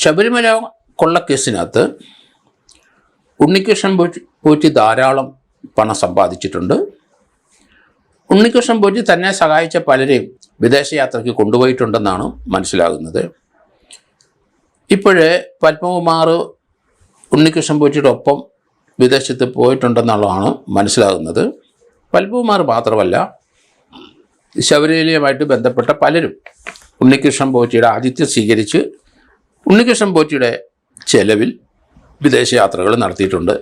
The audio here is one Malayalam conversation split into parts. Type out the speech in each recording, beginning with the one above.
ശബരിമല കൊള്ളക്കേസിനകത്ത് ഉണ്ണികൃഷ്ണൻ പോറ്റി ധാരാളം പണം സമ്പാദിച്ചിട്ടുണ്ട്. ഉണ്ണികൃഷ്ണൻ പോറ്റി തന്നെ സഹായിച്ച പലരെയും വിദേശയാത്രയ്ക്ക് കൊണ്ടുപോയിട്ടുണ്ടെന്നാണ് മനസ്സിലാകുന്നത്. ഇപ്പോഴേ പത്മകുമാർ ഉണ്ണികൃഷ്ണൻ പോറ്റിയുടെ ഒപ്പം വിദേശത്ത് പോയിട്ടുണ്ടെന്നുള്ളതാണ് മനസ്സിലാകുന്നത്. പത്മകുമാർ മാത്രമല്ല, ശബരിമലയുമായിട്ട് ബന്ധപ്പെട്ട പലരും ഉണ്ണികൃഷ്ണൻ പോറ്റിയുടെ ആതിഥ്യം സ്വീകരിച്ച് ഉണ്ണികൃഷ്ണൻ പോറ്റിയുടെ ചെലവിൽ വിദേശയാത്രകൾ നടത്തിയിട്ടുണ്ട്.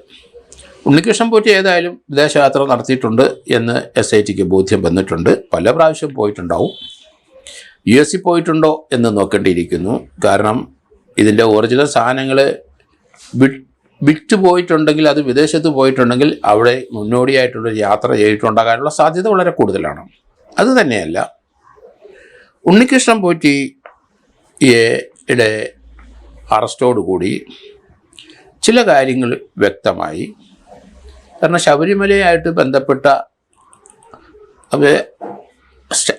ഉണ്ണികൃഷ്ണൻ പോറ്റി ഏതായാലും വിദേശയാത്ര നടത്തിയിട്ടുണ്ട് എന്ന് SITക്ക് ബോധ്യം വന്നിട്ടുണ്ട്. പല പ്രാവശ്യം പോയിട്ടുണ്ടാവും. US പോയിട്ടുണ്ടോ എന്ന് നോക്കേണ്ടിയിരിക്കുന്നു. കാരണം ഇതിൻ്റെ ഒറിജിനൽ സാധനങ്ങൾ വിറ്റ് പോയിട്ടുണ്ടെങ്കിൽ, അത് വിദേശത്ത് പോയിട്ടുണ്ടെങ്കിൽ അവിടെ മുന്നോടിയായിട്ടുള്ള യാത്ര ചെയ്തിട്ടുണ്ടാകാനുള്ള സാധ്യത വളരെ കൂടുതലാണ്. അതുതന്നെയല്ല, ഉണ്ണികൃഷ്ണൻ പോറ്റിയുടെ അറസ്റ്റോടുകൂടി ചില കാര്യങ്ങൾ വ്യക്തമായി. കാരണം ശബരിമലയായിട്ട് ബന്ധപ്പെട്ട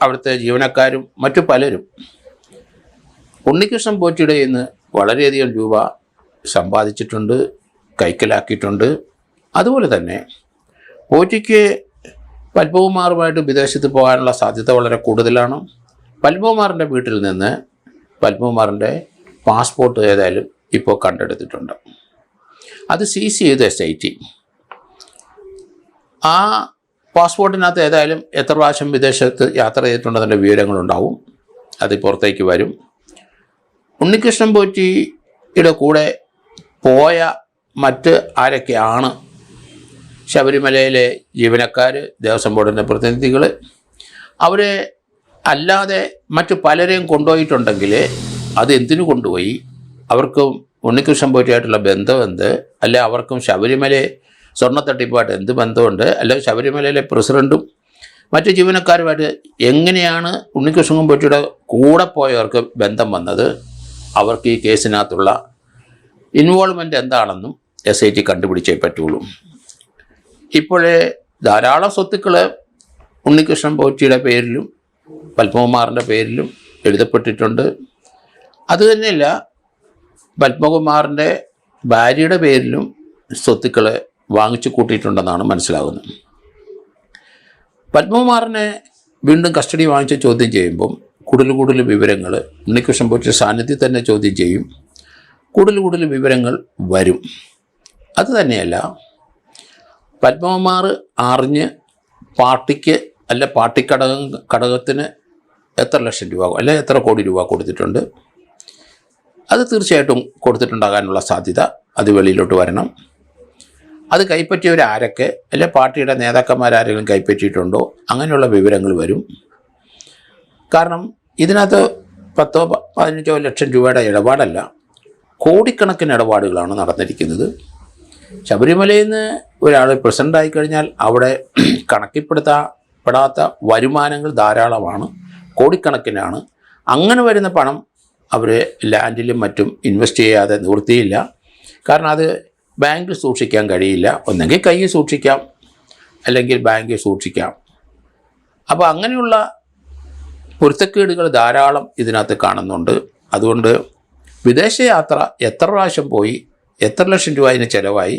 അവിടുത്തെ ജീവനക്കാരും മറ്റു പലരും ഉണ്ണികൃഷ്ണൻ പോറ്റിയുടെ നിന്ന് വളരെയധികം രൂപ സമ്പാദിച്ചിട്ടുണ്ട്, കൈക്കലാക്കിയിട്ടുണ്ട്. അതുപോലെ തന്നെ പോറ്റിക്ക് പത്മകുമാറുമായിട്ട് വിദേശത്ത് പോകാനുള്ള സാധ്യത വളരെ കൂടുതലാണ്. പത്മകുമാറിൻ്റെ വീട്ടിൽ നിന്ന് പത്മകുമാറിൻ്റെ പാസ്പോർട്ട് ഏതായാലും ഇപ്പോൾ കണ്ടെടുത്തിട്ടുണ്ട്. അത് സീസ് ചെയ്ത് SIT. ആ പാസ്പോർട്ടിനകത്ത് ഏതായാലും എത്ര പ്രാവശ്യം വിദേശത്ത് യാത്ര ചെയ്തിട്ടുണ്ടെന്നതിൻ്റെ വിവരങ്ങളുണ്ടാവും. അത് പുറത്തേക്ക് വരും. ഉണ്ണികൃഷ്ണൻ പോറ്റിയുടെ കൂടെ പോയ മറ്റ് ആരൊക്കെയാണ് ശബരിമലയിലെ ജീവനക്കാർ, ദേവസ്വം ബോർഡിൻ്റെ പ്രതിനിധികൾ, അവരെ അല്ലാതെ മറ്റു പലരെയും കൊണ്ടുപോയിട്ടുണ്ടെങ്കിൽ അത് എന്തിനു കൊണ്ടുപോയി, അവർക്കും ഉണ്ണികൃഷ്ണൻ പോറ്റിയായിട്ടുള്ള ബന്ധം എന്ത്, അല്ലെ അവർക്കും ശബരിമല സ്വർണ്ണത്തട്ടിപ്പായിട്ട് എന്ത് ബന്ധമുണ്ട്, അല്ലെങ്കിൽ ശബരിമലയിലെ പ്രസിഡൻറ്റും മറ്റു ജീവനക്കാരുമായിട്ട് എങ്ങനെയാണ് ഉണ്ണികൃഷ്ണൻ പോറ്റിയുടെ കൂടെ പോയവർക്ക് ബന്ധം വന്നത്, അവർക്ക് ഈ കേസിനകത്തുള്ള ഇൻവോൾവ്മെൻ്റ് എന്താണെന്നും SIT കണ്ടുപിടിച്ചേ പറ്റുള്ളൂ. ഇപ്പോഴേ ധാരാളം സ്വത്തുക്കൾ ഉണ്ണികൃഷ്ണൻ പോറ്റിയുടെ പേരിലും പത്മകുമാറിൻ്റെ പേരിലും എഴുതപ്പെട്ടിട്ടുണ്ട്. അതുതന്നെയല്ല, പത്മകുമാറിൻ്റെ ഭാര്യയുടെ പേരിലും സ്വത്തുക്കൾ വാങ്ങിച്ചു കൂട്ടിയിട്ടുണ്ടെന്നാണ് മനസ്സിലാകുന്നത്. പത്മകുമാറിനെ വീണ്ടും കസ്റ്റഡി വാങ്ങിച്ച് ചോദ്യം ചെയ്യുമ്പം കൂടുതൽ വിവരങ്ങൾ ഉണ്ണികൃഷ്ണൻ പോറ്റിയുടെ സാന്നിധ്യത്തിൽ തന്നെ ചോദ്യം ചെയ്യും. കൂടുതൽ വിവരങ്ങൾ വരും. അതുതന്നെയല്ല, പത്മകുമാർ അറിഞ്ഞ് പാർട്ടിക്ക് അല്ല പാർട്ടി ഘടകത്തിന് എത്ര ലക്ഷം രൂപ അല്ലെ എത്ര കോടി രൂപ കൊടുത്തിട്ടുണ്ട്, അത് തീർച്ചയായിട്ടും കൊടുത്തിട്ടുണ്ടാകാനുള്ള സാധ്യത അത് വെളിയിലോട്ട് വരണം. അത് കൈപ്പറ്റിയവരാരൊക്കെ അല്ലെ പാർട്ടിയുടെ നേതാക്കന്മാരാരെങ്കിലും കൈപ്പറ്റിയിട്ടുണ്ടോ, അങ്ങനെയുള്ള വിവരങ്ങൾ വരും. കാരണം ഇതിനകത്ത് 10-15 ലക്ഷം രൂപയുടെ ഇടപാടല്ല, കോടിക്കണക്കിന് ഇടപാടുകളാണ് നടന്നിരിക്കുന്നത്. ശബരിമലയിൽ നിന്ന് ഒരാൾ പ്രസിഡൻ്റായി കഴിഞ്ഞാൽ അവിടെ കണക്കിൽപ്പെടുത്തപ്പെടാത്ത വരുമാനങ്ങൾ ധാരാളമാണ്, കോടിക്കണക്കിനാണ്. അങ്ങനെ വരുന്ന പണം അവർ ലാൻഡിലും മറ്റും ഇൻവെസ്റ്റ് ചെയ്യാതെ നിവൃത്തിയില്ല. കാരണം അത് ബാങ്കിൽ സൂക്ഷിക്കാൻ കഴിയില്ല. ഒന്നെങ്കിൽ കയ്യിൽ സൂക്ഷിക്കാം, അല്ലെങ്കിൽ ബാങ്കിൽ സൂക്ഷിക്കാം. അപ്പോൾ അങ്ങനെയുള്ള പൊരുത്തക്കേടുകൾ ധാരാളം ഇതിനകത്ത് കാണുന്നുണ്ട്. അതുകൊണ്ട് വിദേശയാത്ര എത്ര പ്രാവശ്യം പോയി, എത്ര ലക്ഷം രൂപ അതിന് ചിലവായി,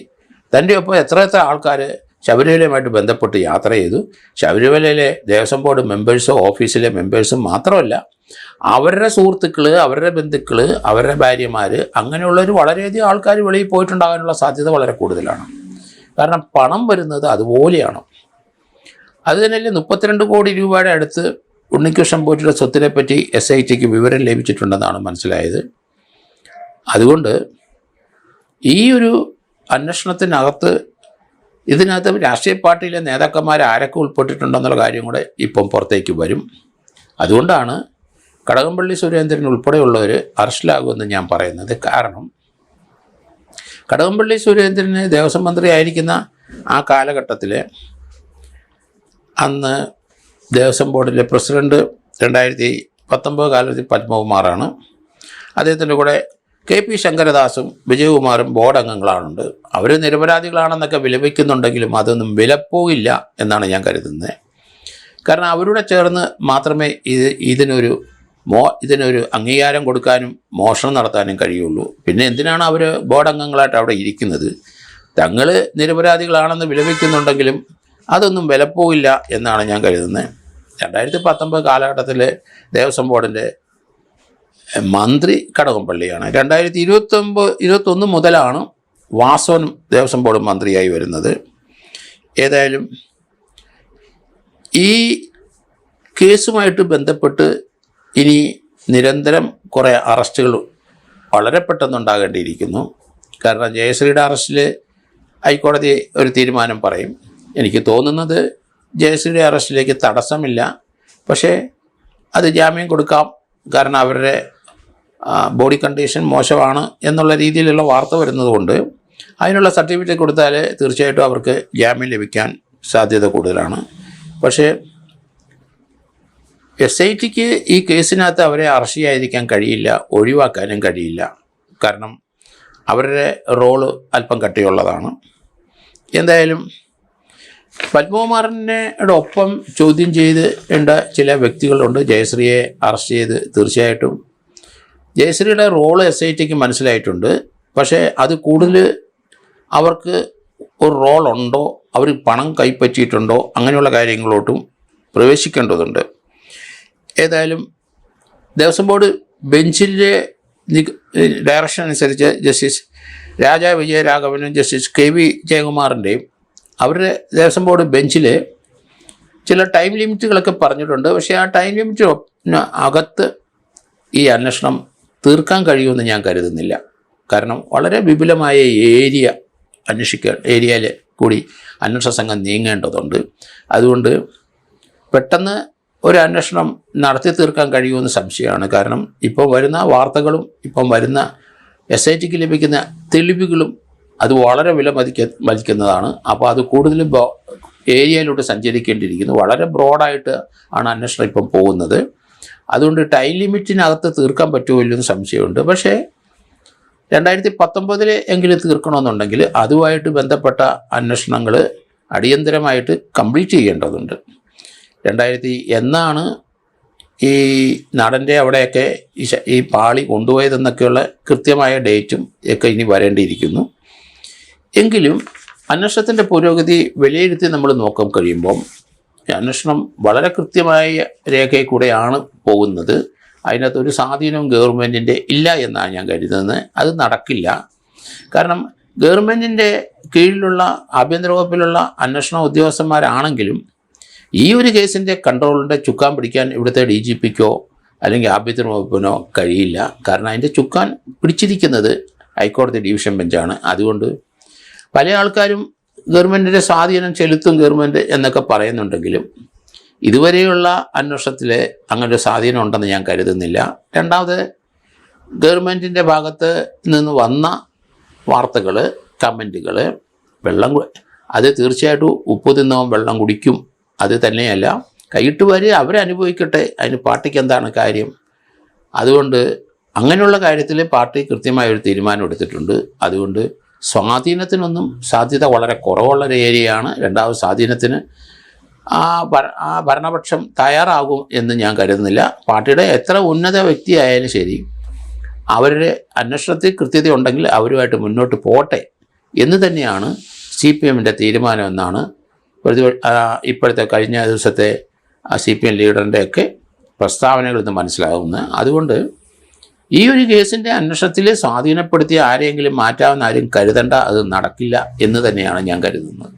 തൻ്റെ ഒപ്പം എത്ര ആൾക്കാർ ശബരിമലയുമായിട്ട് ബന്ധപ്പെട്ട് യാത്ര ചെയ്തു, ശബരിമലയിലെ ദേവസ്വം ബോർഡ് മെമ്പേഴ്സോ ഓഫീസിലെ മെമ്പേഴ്സും മാത്രമല്ല, അവരുടെ സുഹൃത്തുക്കൾ, അവരുടെ ബന്ധുക്കൾ, അവരുടെ ഭാര്യമാർ, അങ്ങനെയുള്ളൊരു വളരെയധികം ആൾക്കാർ വെളിയിൽ പോയിട്ടുണ്ടാകാനുള്ള സാധ്യത വളരെ കൂടുതലാണ്. കാരണം പണം വരുന്നത് അതുപോലെയാണ്. അതുതന്നെയല്ലേ 32 കോടി രൂപയുടെ അടുത്ത് ഉണ്ണികൃഷ്ണൻ പോറ്റിയുടെ സ്വത്തിനെ പറ്റി SITക്ക് വിവരം ലഭിച്ചിട്ടുണ്ടെന്നാണ് മനസ്സിലായത്. അതുകൊണ്ട് ഈ ഒരു അന്വേഷണത്തിനകത്ത് ഇതിനകത്ത് രാഷ്ട്രീയ പാർട്ടിയിലെ നേതാക്കന്മാർ ആരൊക്കെ ഉൾപ്പെട്ടിട്ടുണ്ടെന്നുള്ള കാര്യം കൂടെ ഇപ്പം പുറത്തേക്ക് വരും. അതുകൊണ്ടാണ് കടകംപള്ളി സുരേന്ദ്രൻ ഉൾപ്പെടെയുള്ളവർ അറസ്റ്റിലാകുമെന്ന് ഞാൻ പറയുന്നത്. കാരണം കടകംപള്ളി സുരേന്ദ്രന് ദേവസ്വം മന്ത്രിയായിരിക്കുന്ന ആ കാലഘട്ടത്തിൽ അന്ന് ദേവസ്വം ബോർഡിലെ പ്രസിഡൻറ്റ് 2019 കാലത്തിൽ പത്മകുമാറാണ്. അദ്ദേഹത്തിൻ്റെ കൂടെ KP ശങ്കരദാസും വിജയകുമാറും ബോർഡ് അംഗങ്ങളാണുണ്ട്. അവർ നിരപരാധികളാണെന്നൊക്കെ വിലപിക്കുന്നുണ്ടെങ്കിലും അതൊന്നും വിലപ്പോയില്ല എന്നാണ് ഞാൻ കരുതുന്നത്. കാരണം അവരുടെ ചേർന്ന് മാത്രമേ ഇതിനൊരു ഇതിനൊരു അംഗീകാരം കൊടുക്കാനും മോഷണം നടത്താനും കഴിയുള്ളൂ. പിന്നെ എന്തിനാണ് അവർ ബോർഡ് അംഗങ്ങളായിട്ട് അവിടെ ഇരിക്കുന്നത്? തങ്ങൾ നിരപരാധികളാണെന്ന് വിലപിക്കുന്നുണ്ടെങ്കിലും അതൊന്നും വിലപ്പോയില്ല എന്നാണ് ഞാൻ കരുതുന്നത്. 2019 കാലഘട്ടത്തിൽ ദേവസ്വം ബോർഡിൻ്റെ മന്ത്രി കടകംപള്ളിയാണ്. 2021 മുതലാണ് വാസവൻ ദേവസ്വം ബോർഡ് മന്ത്രിയായി വരുന്നത്. ഏതായാലും ഈ കേസുമായിട്ട് ബന്ധപ്പെട്ട് ഇനി നിരന്തരം കുറേ അറസ്റ്റുകൾ വളരെ പെട്ടെന്നുണ്ടാകേണ്ടിയിരിക്കുന്നു. കാരണം ജയശ്രീയുടെ അറസ്റ്റിൽ ഹൈക്കോടതി ഒരു തീരുമാനം പറയും. എനിക്ക് തോന്നുന്നത് ജയശ്രീയുടെ അറസ്റ്റിലേക്ക് തടസ്സമില്ല, പക്ഷേ അത് ജാമ്യം കൊടുക്കാം. കാരണം അവരുടെ ബോഡി കണ്ടീഷൻ മോശമാണ് എന്നുള്ള രീതിയിലുള്ള വാർത്ത വരുന്നതുകൊണ്ട് അതിനുള്ള സർട്ടിഫിക്കറ്റ് കൊടുത്താൽ തീർച്ചയായിട്ടും അവർക്ക് ജാമ്യം ലഭിക്കാൻ സാധ്യത കൂടുതലാണ്. പക്ഷേ SITക്ക് ഈ കേസിനകത്ത് അവരെ അറസ്റ്റ് ചെയ്യാതിരിക്കാൻ കഴിയില്ല, ഒഴിവാക്കാനും കഴിയില്ല. കാരണം അവരുടെ റോള് അല്പം കട്ടിയുള്ളതാണ്. എന്തായാലും പത്മകുമാറിൻ്റെ ഒപ്പം ചോദ്യം ചെയ്ത് ചില വ്യക്തികളുണ്ട്. ജയശ്രീയെ അറസ്റ്റ് ചെയ്ത് തീർച്ചയായിട്ടും ജയശ്രീയുടെ റോള് SITക്ക് മനസ്സിലായിട്ടുണ്ട്. പക്ഷേ അത് കൂടുതൽ അവർക്ക് ഒരു റോളുണ്ടോ, അവർ പണം കൈപ്പറ്റിയിട്ടുണ്ടോ, അങ്ങനെയുള്ള കാര്യങ്ങളോട്ടും പ്രവേശിക്കേണ്ടതുണ്ട്. ഏതായാലും ദേവസ്വം ബോർഡ് ബെഞ്ചിൻ്റെ ഡയറക്ഷൻ അനുസരിച്ച് ജസ്റ്റിസ് രാജാ വിജയരാഘവനും ജസ്റ്റിസ് KV ജയകുമാറിൻ്റെയും അവരുടെ ദേവസ്വം ബോർഡ് ബെഞ്ചിൽ ചില ടൈം ലിമിറ്റുകളൊക്കെ പറഞ്ഞിട്ടുണ്ട്. പക്ഷേ ആ ടൈം ലിമിറ്റിന് അകത്ത് ഈ അന്വേഷണം തീർക്കാൻ കഴിയുമെന്ന് ഞാൻ കരുതുന്നില്ല. കാരണം വളരെ വിപുലമായ ഏരിയയിൽ കൂടി അന്വേഷണ സംഘം നീങ്ങേണ്ടതുണ്ട്. അതുകൊണ്ട് പെട്ടെന്ന് ഒരു അന്വേഷണം നടത്തി തീർക്കാൻ കഴിയുമെന്ന് സംശയമാണ്. കാരണം ഇപ്പോൾ വരുന്ന വാർത്തകളും ഇപ്പം വരുന്ന SITക്ക് ലഭിക്കുന്ന തെളിവുകളും അത് വളരെ മതിക്കുന്നതാണ്. അപ്പോൾ അത് കൂടുതലും ഏരിയയിലോട്ട് സഞ്ചരിക്കേണ്ടിയിരിക്കുന്നു. വളരെ ബ്രോഡായിട്ട് ആണ് അന്വേഷണം ഇപ്പം പോകുന്നത്. അതുകൊണ്ട് ടൈം ലിമിറ്റിനകത്ത് തീർക്കാൻ പറ്റുമോ ഇല്ലെന്ന് സംശയമുണ്ട്. പക്ഷേ 2019 എങ്കിലും തീർക്കണമെന്നുണ്ടെങ്കിൽ അതുമായിട്ട് ബന്ധപ്പെട്ട അന്വേഷണങ്ങൾ അടിയന്തരമായിട്ട് കംപ്ലീറ്റ് ചെയ്യേണ്ടതുണ്ട്. എന്നാണ് ഈ നടൻ്റെ അവിടെയൊക്കെ ഈ പാളി കൊണ്ടുപോയതെന്നൊക്കെയുള്ള കൃത്യമായ ഡേറ്റും ഒക്കെ ഇനി വരേണ്ടിയിരിക്കുന്നു. എങ്കിലും അന്വേഷണത്തിൻ്റെ പുരോഗതി വിലയിരുത്തി നമ്മൾ നോക്കാൻ കഴിയുമ്പം അന്വേഷണം വളരെ കൃത്യമായ രേഖയിൽ കൂടെയാണ് പോകുന്നത്. അതിനകത്തൊരു സ്വാധീനവും ഗവൺമെൻറ്റിൻ്റെ ഇല്ല എന്നാണ് ഞാൻ കരുതുന്നത്. അത് നടക്കില്ല. കാരണം ഗവൺമെൻറ്റിൻ്റെ കീഴിലുള്ള ആഭ്യന്തര വകുപ്പിലുള്ള അന്വേഷണ ഉദ്യോഗസ്ഥന്മാരാണെങ്കിലും ഈ ഒരു കേസിൻ്റെ കൺട്രോളിൻ്റെ ചുക്കാൻ പിടിക്കാൻ ഇവിടുത്തെ DGPക്കോ അല്ലെങ്കിൽ ആഭ്യന്തര വകുപ്പിനോ കഴിയില്ല. കാരണം അതിൻ്റെ ചുക്കാൻ പിടിച്ചിരിക്കുന്നത് ഹൈക്കോടതി ഡിവിഷൻ ബെഞ്ചാണ്. അതുകൊണ്ട് പല ആൾക്കാരും ഗവൺമെൻറ്റിൻ്റെ സ്വാധീനം ചെലുത്തും ഗവൺമെൻറ് എന്നൊക്കെ പറയുന്നുണ്ടെങ്കിലും ഇതുവരെയുള്ള അന്വേഷണത്തിൽ അങ്ങനെ ഒരു സ്വാധീനം ഉണ്ടെന്ന് ഞാൻ കരുതുന്നില്ല. രണ്ടാമത് ഗവൺമെൻറ്റിൻ്റെ ഭാഗത്ത് നിന്ന് വന്ന വാർത്തകൾ, കമൻറ്റുകൾ, അത് തീർച്ചയായിട്ടും ഉപ്പ് തിന്നവൻ വെള്ളം കുടിക്കും. അത് തന്നെയല്ല, കൈയിട്ട് വരെ അവരനുഭവിക്കട്ടെ, അതിന് പാർട്ടിക്ക് എന്താണ് കാര്യം. അതുകൊണ്ട് അങ്ങനെയുള്ള കാര്യത്തിൽ പാർട്ടി കൃത്യമായൊരു തീരുമാനം എടുത്തിട്ടുണ്ട്. അതുകൊണ്ട് സ്വാധീനത്തിനൊന്നും സാധ്യത വളരെ കുറവുള്ളൊരു ഏരിയയാണ്. രണ്ടാമത് സ്വാധീനത്തിന് ആ ഭരണപക്ഷം തയ്യാറാകും എന്ന് ഞാൻ കരുതുന്നില്ല. പാർട്ടിയുടെ എത്ര ഉന്നത വ്യക്തിയായാലും ശരി, അവരുടെ അന്വേഷണത്തിൽ കൃത്യത ഉണ്ടെങ്കിൽ അവരുമായിട്ട് മുന്നോട്ട് പോട്ടെ എന്ന് തന്നെയാണ് CPMൻ്റെ തീരുമാനം എന്നാണ് ഇപ്പോഴത്തെ കഴിഞ്ഞ ദിവസത്തെ CPM ലീഡറിൻ്റെയൊക്കെ പ്രസ്താവനകളിൽ നിന്ന് മനസ്സിലാകുന്നത്. അതുകൊണ്ട് ഈ ഒരു കേസിൻ്റെ അന്വേഷണത്തിൽ സ്വാധീനപ്പെടുത്തിയ ആരെങ്കിലും മാറ്റാമെന്ന് ആരും കരുതണ്ട. അത് നടക്കില്ല എന്ന് തന്നെയാണ് ഞാൻ കരുതുന്നത്.